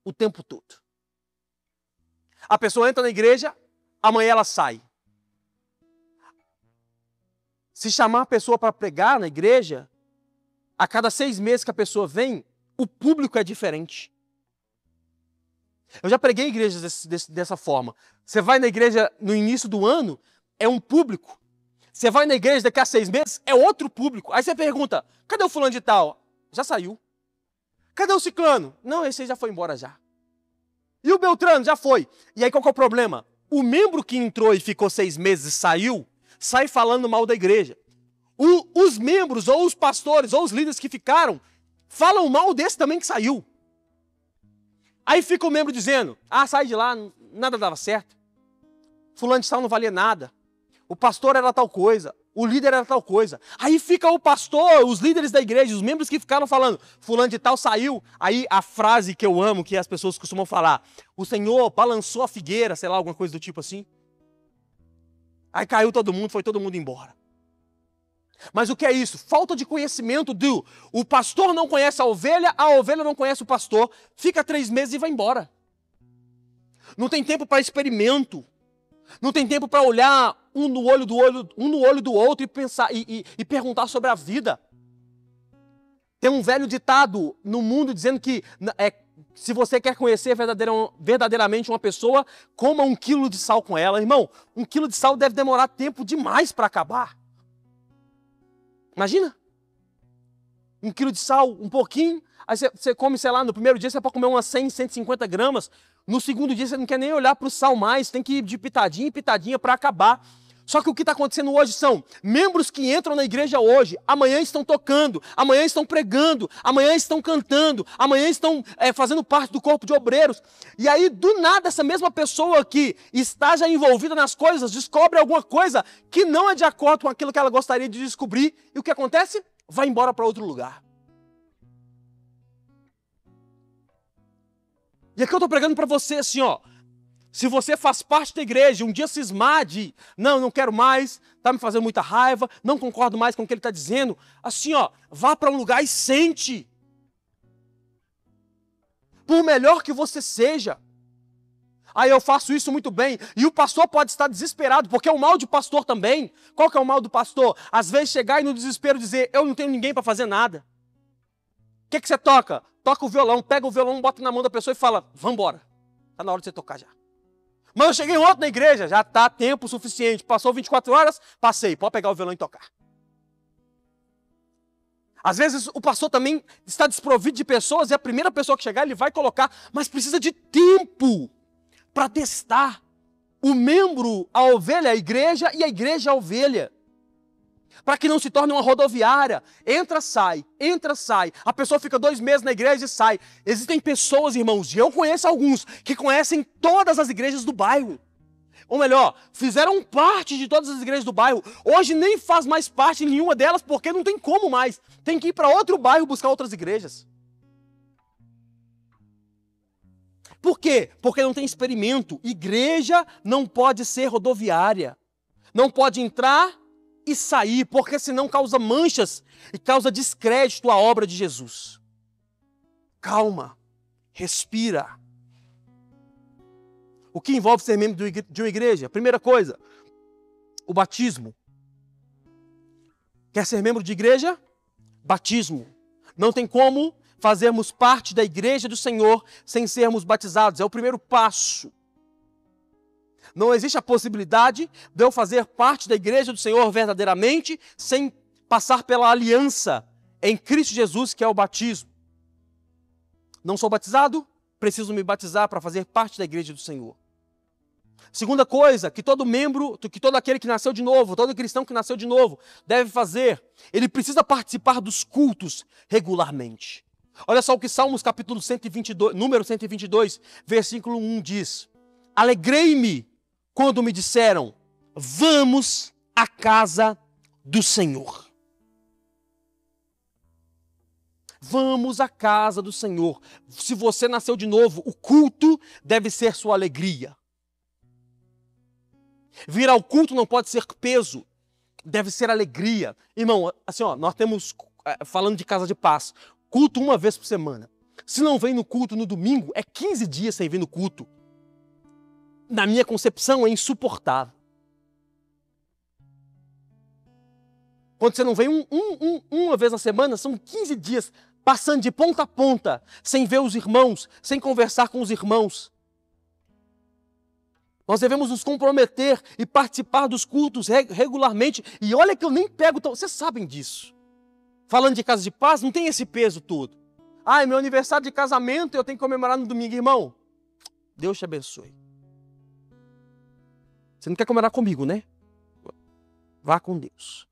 o tempo todo. A pessoa entra na igreja, amanhã ela sai. Se chamar a pessoa para pregar na igreja, a cada 6 meses que a pessoa vem, o público é diferente. Eu já preguei em igrejas dessa forma. Você vai na igreja no início do ano, é um público. Você vai na igreja daqui a 6 meses, é outro público. Aí você pergunta, cadê o fulano de tal? Já saiu. Cadê o ciclano? Não, esse aí já foi embora já. E o Beltrano? Já foi. E aí qual que é o problema? O membro que entrou e ficou 6 meses e saiu, sai falando mal da igreja. Os membros, ou os pastores, ou os líderes que ficaram, falam mal desse também que saiu. Aí fica o membro dizendo, sai de lá, nada dava certo. Fulano de tal não valia nada. O pastor era tal coisa. O líder era tal coisa. Aí fica o pastor, os líderes da igreja, os membros que ficaram falando, fulano de tal saiu. Aí a frase que eu amo, que as pessoas costumam falar, o Senhor balançou a figueira, sei lá, alguma coisa do tipo assim. Aí caiu todo mundo, foi todo mundo embora. Mas o que é isso? Falta de conhecimento o pastor não conhece a ovelha não conhece o pastor, fica 3 meses e vai embora. Não tem tempo para experimento. Não tem tempo para olhar um no olho do outro e pensar e perguntar sobre a vida. Tem um velho ditado no mundo dizendo que se você quer conhecer verdadeiramente uma pessoa, coma 1 quilo de sal com ela. Irmão, 1 quilo de sal deve demorar tempo demais para acabar. Imagina. 1 quilo de sal, um pouquinho. Aí você come, sei lá, no primeiro dia você pode comer umas 100, 150 gramas. No segundo dia você não quer nem olhar para o sal mais. Tem que ir de pitadinha em pitadinha para acabar. Só que o que está acontecendo hoje são membros que entram na igreja hoje, amanhã estão tocando, amanhã estão pregando, amanhã estão cantando, amanhã estão fazendo parte do corpo de obreiros. E aí, do nada, essa mesma pessoa que está já envolvida nas coisas, descobre alguma coisa que não é de acordo com aquilo que ela gostaria de descobrir. E o que acontece? Vai embora para outro lugar. E aqui eu estou pregando para você assim, ó. Se você faz parte da igreja, um dia cismar de, não quero mais, está me fazendo muita raiva, não concordo mais com o que ele está dizendo, assim, ó, vá para um lugar e sente. Por melhor que você seja. Aí eu faço isso muito bem, e o pastor pode estar desesperado, porque é o mal de pastor também. Qual que é o mal do pastor? Às vezes chegar e no desespero dizer, eu não tenho ninguém para fazer nada. O que você toca? Toca o violão, pega o violão, bota na mão da pessoa e fala, vambora, está na hora de você tocar já. Mas eu cheguei ontem na igreja, já está tempo suficiente. Passou 24 horas, passei, pode pegar o violão e tocar. Às vezes o pastor também está desprovido de pessoas e a primeira pessoa que chegar ele vai colocar, mas precisa de tempo para testar o membro, a ovelha, a igreja e a igreja, a ovelha. Para que não se torne uma rodoviária. Entra, sai. A pessoa fica 2 meses na igreja e sai. Existem pessoas, irmãos, e eu conheço alguns, que conhecem todas as igrejas do bairro. Ou melhor, fizeram parte de todas as igrejas do bairro. Hoje nem faz mais parte de nenhuma delas, porque não tem como mais. Tem que ir para outro bairro buscar outras igrejas. Por quê? Porque não tem experimento. Igreja não pode ser rodoviária. Não pode entrar e sair, porque senão causa manchas e causa descrédito à obra de Jesus. Calma, respira. O que envolve ser membro de uma igreja? Primeira coisa, o batismo. Quer ser membro de igreja? Batismo. Não tem como fazermos parte da igreja do Senhor sem sermos batizados. É o primeiro passo. Não existe a possibilidade de eu fazer parte da igreja do Senhor verdadeiramente sem passar pela aliança em Cristo Jesus, que é o batismo. Não sou batizado? Preciso me batizar para fazer parte da igreja do Senhor. Segunda coisa, que todo membro, que todo aquele que nasceu de novo, todo cristão que nasceu de novo, deve fazer, ele precisa participar dos cultos regularmente. Olha só o que Salmos capítulo 122, número 122, versículo 1 diz: Alegrei-me quando me disseram, vamos à casa do Senhor. Vamos à casa do Senhor. Se você nasceu de novo, o culto deve ser sua alegria. Vir ao culto não pode ser peso, deve ser alegria. Irmão, assim, ó, nós temos, falando de casa de paz, culto 1 vez por semana. Se não vem no culto no domingo, é 15 dias sem vir no culto. Na minha concepção, é insuportável. Quando você não vem uma vez na semana, são 15 dias passando de ponta a ponta, sem ver os irmãos, sem conversar com os irmãos. Nós devemos nos comprometer e participar dos cultos regularmente. E olha que eu nem pego tão... Vocês sabem disso. Falando de casa de paz, não tem esse peso todo. Ah, é meu aniversário de casamento, eu tenho que comemorar no domingo. Irmão, Deus te abençoe. Você não quer comemorar comigo, né? Vá com Deus.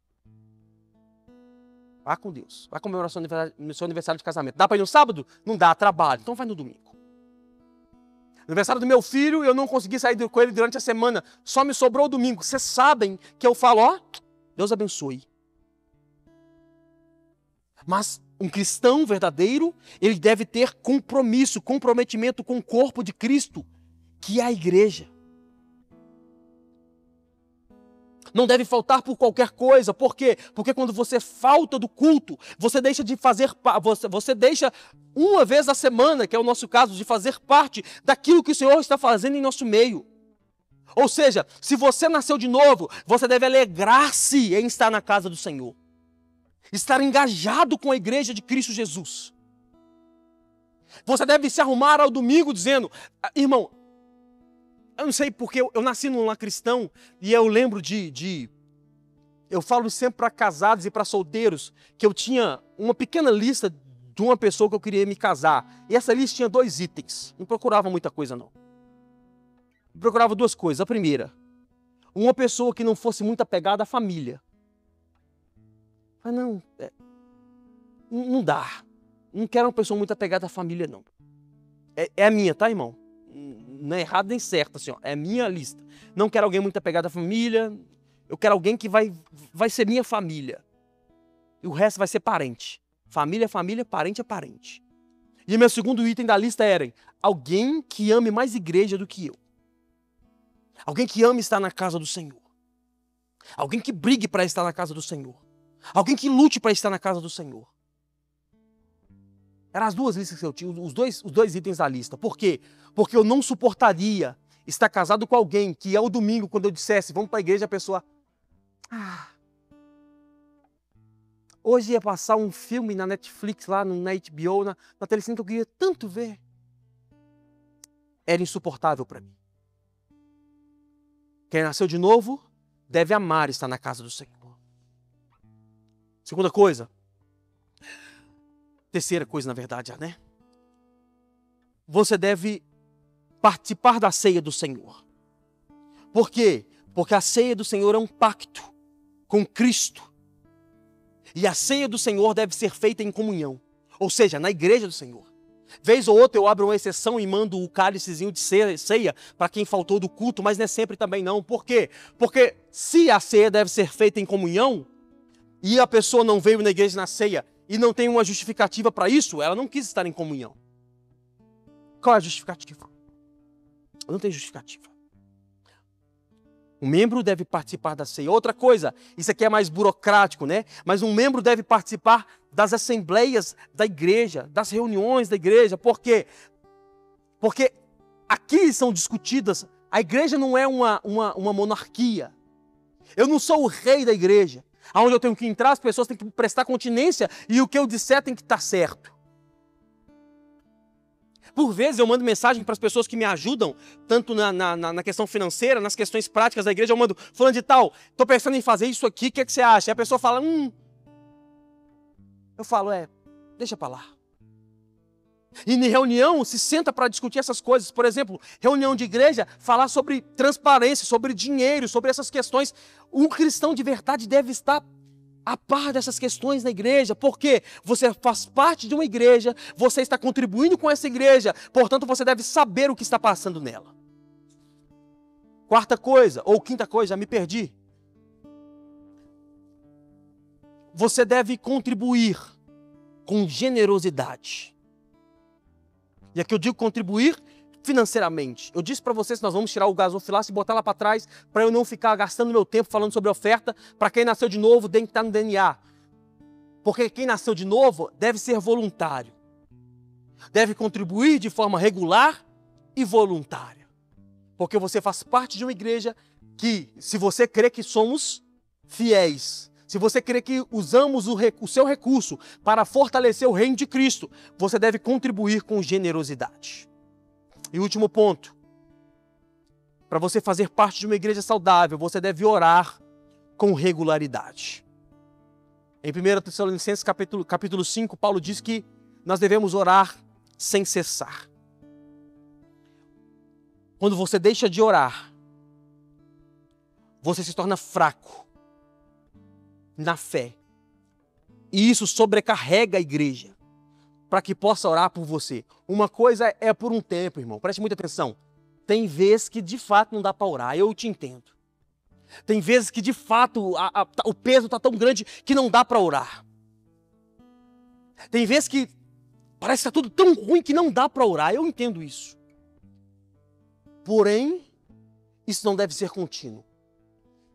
Vá com Deus. Vai comemorar no seu aniversário de casamento. Dá para ir no sábado? Não dá, trabalho. Então vai no domingo. Aniversário do meu filho, eu não consegui sair com ele durante a semana. Só me sobrou o domingo. Vocês sabem que eu falo, ó, Deus abençoe. Mas um cristão verdadeiro, ele deve ter compromisso, comprometimento com o corpo de Cristo, que é a igreja. Não deve faltar por qualquer coisa. Por quê? Porque quando você falta do culto, você deixa de fazer, você deixa 1 vez a semana, que é o nosso caso, de fazer parte daquilo que o Senhor está fazendo em nosso meio. Ou seja, se você nasceu de novo, você deve alegrar-se em estar na casa do Senhor. Estar engajado com a igreja de Cristo Jesus. Você deve se arrumar ao domingo dizendo, irmão, eu não sei porque eu nasci num lar cristão e eu lembro eu falo sempre para casados e para solteiros que eu tinha uma pequena lista de uma pessoa que eu queria me casar. E essa lista tinha 2 itens. Não procurava muita coisa, não. Eu procurava 2 coisas. A primeira, uma pessoa que não fosse muito apegada à família. Mas não, não dá. Não quero uma pessoa muito apegada à família, não. É a minha, tá, irmão? Não é errado nem certo, assim, ó. É a minha lista. Não quero alguém muito apegado à família. Eu quero alguém que vai ser minha família. E o resto vai ser parente. Família é família, parente é parente. E meu segundo item da lista era alguém que ame mais igreja do que eu. Alguém que ame estar na casa do Senhor. Alguém que brigue para estar na casa do Senhor. Alguém que lute para estar na casa do Senhor. Eram as duas listas que eu tinha, os dois itens da lista. Por quê? Porque eu não suportaria estar casado com alguém que ao domingo, quando eu dissesse, vamos para a igreja, a pessoa... Hoje ia passar um filme na Netflix, lá na HBO, na Telecine, que eu queria tanto ver. Era insuportável para mim. Quem nasceu de novo deve amar estar na casa do Senhor. Segunda coisa. Terceira coisa, na verdade, né? Você deve participar da ceia do Senhor. Por quê? Porque a ceia do Senhor é um pacto com Cristo. E a ceia do Senhor deve ser feita em comunhão. Ou seja, na igreja do Senhor. Vez ou outra eu abro uma exceção e mando o cálicezinho de ceia para quem faltou do culto, mas não é sempre também não. Por quê? Porque se a ceia deve ser feita em comunhão, e a pessoa não veio na igreja na ceia, e não tem uma justificativa para isso, ela não quis estar em comunhão. Qual é a justificativa? Não tem justificativa. Um membro deve participar da ceia. Outra coisa, isso aqui é mais burocrático, né? Mas um membro deve participar das assembleias da igreja, das reuniões da igreja. Por quê? Porque aqui são discutidas, a igreja não é uma monarquia. Eu não sou o rei da igreja. Onde eu tenho que entrar, as pessoas têm que prestar continência e o que eu disser tem que estar certo. Por vezes eu mando mensagem para as pessoas que me ajudam, tanto na questão financeira, nas questões práticas da igreja, eu mando, fulano de tal, estou pensando em fazer isso aqui, o que você acha? E a pessoa fala, Eu falo, deixa para lá. E em reunião se senta para discutir essas coisas. Por exemplo, reunião de igreja, falar sobre transparência, sobre dinheiro, sobre essas questões. Um cristão de verdade deve estar a par dessas questões na igreja, porque você faz parte de uma igreja, você está contribuindo com essa igreja, portanto você deve saber o que está passando nela. Quarta coisa, ou quinta coisa, já me perdi. Você deve contribuir com generosidade. E aqui eu digo contribuir financeiramente. Eu disse para vocês que nós vamos tirar o gasofilaço e botar lá para trás, para eu não ficar gastando meu tempo falando sobre oferta. Para quem nasceu de novo, tem que estar no DNA. Porque quem nasceu de novo deve ser voluntário. Deve contribuir de forma regular e voluntária. Porque você faz parte de uma igreja que, se você crê que somos fiéis, se você crê que usamos o seu recurso para fortalecer o reino de Cristo, você deve contribuir com generosidade. E último ponto, para você fazer parte de uma igreja saudável, você deve orar com regularidade. Em 1 Tessalonicenses capítulo 5, Paulo diz que nós devemos orar sem cessar. Quando você deixa de orar, você se torna fraco na fé. E isso sobrecarrega a igreja, para que possa orar por você. Uma coisa é por um tempo, irmão. Preste muita atenção. Tem vezes que de fato não dá para orar, eu te entendo. Tem vezes que de fato o peso está tão grande que não dá para orar. Tem vezes que parece que está tudo tão ruim que não dá para orar, eu entendo isso. Porém, isso não deve ser contínuo.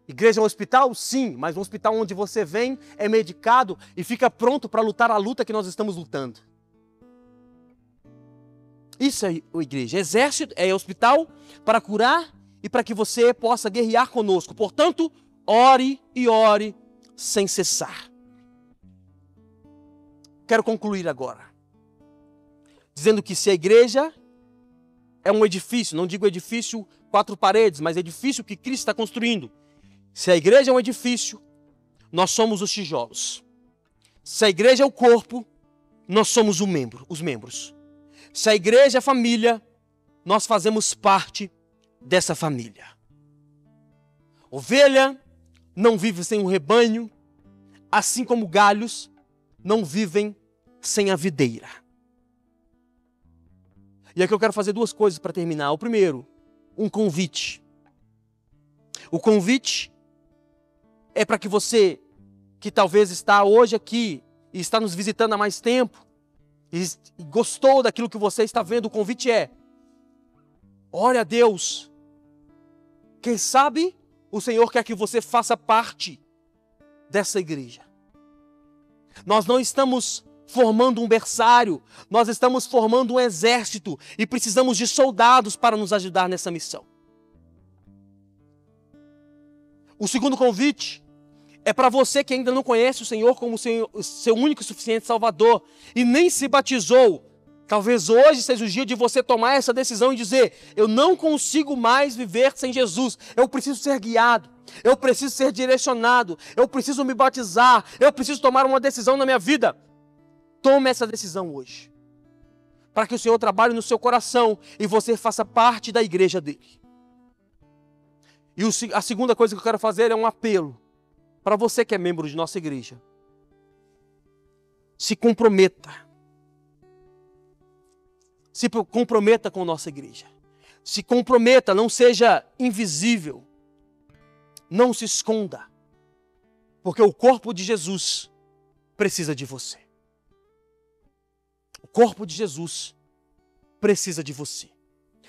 Igreja é um hospital? Sim, mas um hospital onde você vem, é medicado e fica pronto para lutar a luta que nós estamos lutando. Isso é a igreja. Exército é hospital para curar e para que você possa guerrear conosco. Portanto, ore e ore sem cessar. Quero concluir agora, dizendo que se a igreja é um edifício, não digo edifício 4 paredes, mas edifício que Cristo está construindo. Se a igreja é um edifício, nós somos os tijolos. Se a igreja é o corpo, nós somos os membros. Se a igreja é família, nós fazemos parte dessa família. Ovelha não vive sem um rebanho, assim como galhos não vivem sem a videira. E aqui eu quero fazer duas coisas para terminar. O primeiro, um convite. O convite é para que você, que talvez está hoje aqui e está nos visitando há mais tempo, e gostou daquilo que você está vendo, o convite é: ore a Deus. Quem sabe o Senhor quer que você faça parte dessa igreja. Nós não estamos formando um berçário, nós estamos formando um exército e precisamos de soldados para nos ajudar nessa missão. O segundo convite é para você que ainda não conhece o Senhor como seu único e suficiente Salvador e nem se batizou. Talvez hoje seja o dia de você tomar essa decisão e dizer: eu não consigo mais viver sem Jesus, eu preciso ser guiado, eu preciso ser direcionado, eu preciso me batizar, eu preciso tomar uma decisão na minha vida. Tome essa decisão hoje, para que o Senhor trabalhe no seu coração e você faça parte da igreja dele. E a segunda coisa que eu quero fazer é um apelo para você que é membro de nossa igreja. Se comprometa. Se comprometa com nossa igreja. Se comprometa, não seja invisível. Não se esconda. Porque o corpo de Jesus precisa de você. O corpo de Jesus precisa de você.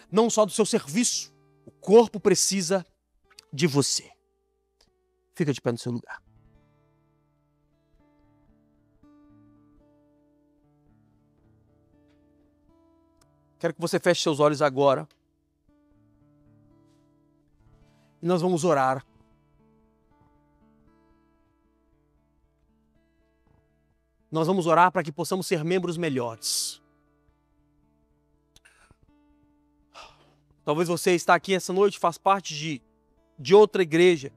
Não só do seu serviço. O corpo precisa de você. Fica de pé no seu lugar. Quero que você feche seus olhos agora. E nós vamos orar. Nós vamos orar para que possamos ser membros melhores. Talvez você está aqui essa noite, faz parte de outra igreja.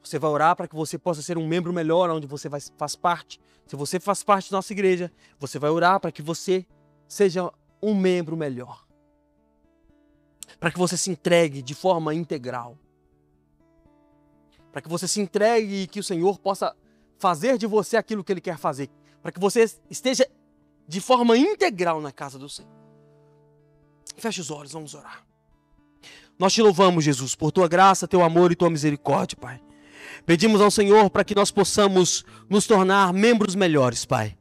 Você vai orar para que você possa ser um membro melhor onde você faz parte. Se você faz parte da nossa igreja, você vai orar para que você seja um membro melhor. Para que você se entregue de forma integral. Para que você se entregue e que o Senhor possa fazer de você aquilo que Ele quer fazer. Para que você esteja de forma integral na casa do Senhor. Feche os olhos, vamos orar. Nós te louvamos, Jesus, por Tua graça, Teu amor e Tua misericórdia, Pai. Pedimos ao Senhor para que nós possamos nos tornar membros melhores, Pai.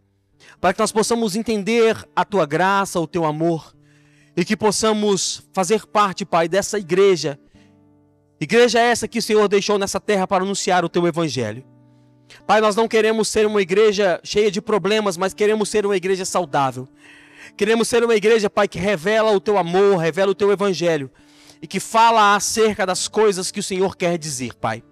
Para que nós possamos entender a Tua graça, o Teu amor. E que possamos fazer parte, Pai, dessa igreja. Igreja essa que o Senhor deixou nessa terra para anunciar o Teu Evangelho. Pai, nós não queremos ser uma igreja cheia de problemas, mas queremos ser uma igreja saudável. Queremos ser uma igreja, Pai, que revela o Teu amor, revela o Teu Evangelho. E que fala acerca das coisas que o Senhor quer dizer, Pai.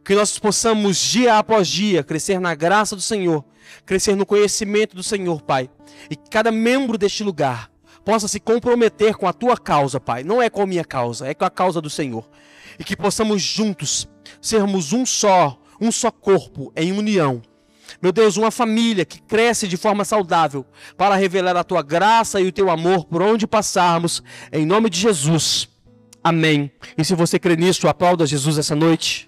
Que nós possamos, dia após dia, crescer na graça do Senhor, crescer no conhecimento do Senhor, Pai. E que cada membro deste lugar possa se comprometer com a Tua causa, Pai. Não é com a minha causa, é com a causa do Senhor. E que possamos juntos sermos um só corpo em união. Meu Deus, uma família que cresce de forma saudável para revelar a Tua graça e o Teu amor por onde passarmos, em nome de Jesus. Amém. E se você crê nisso, aplauda Jesus essa noite.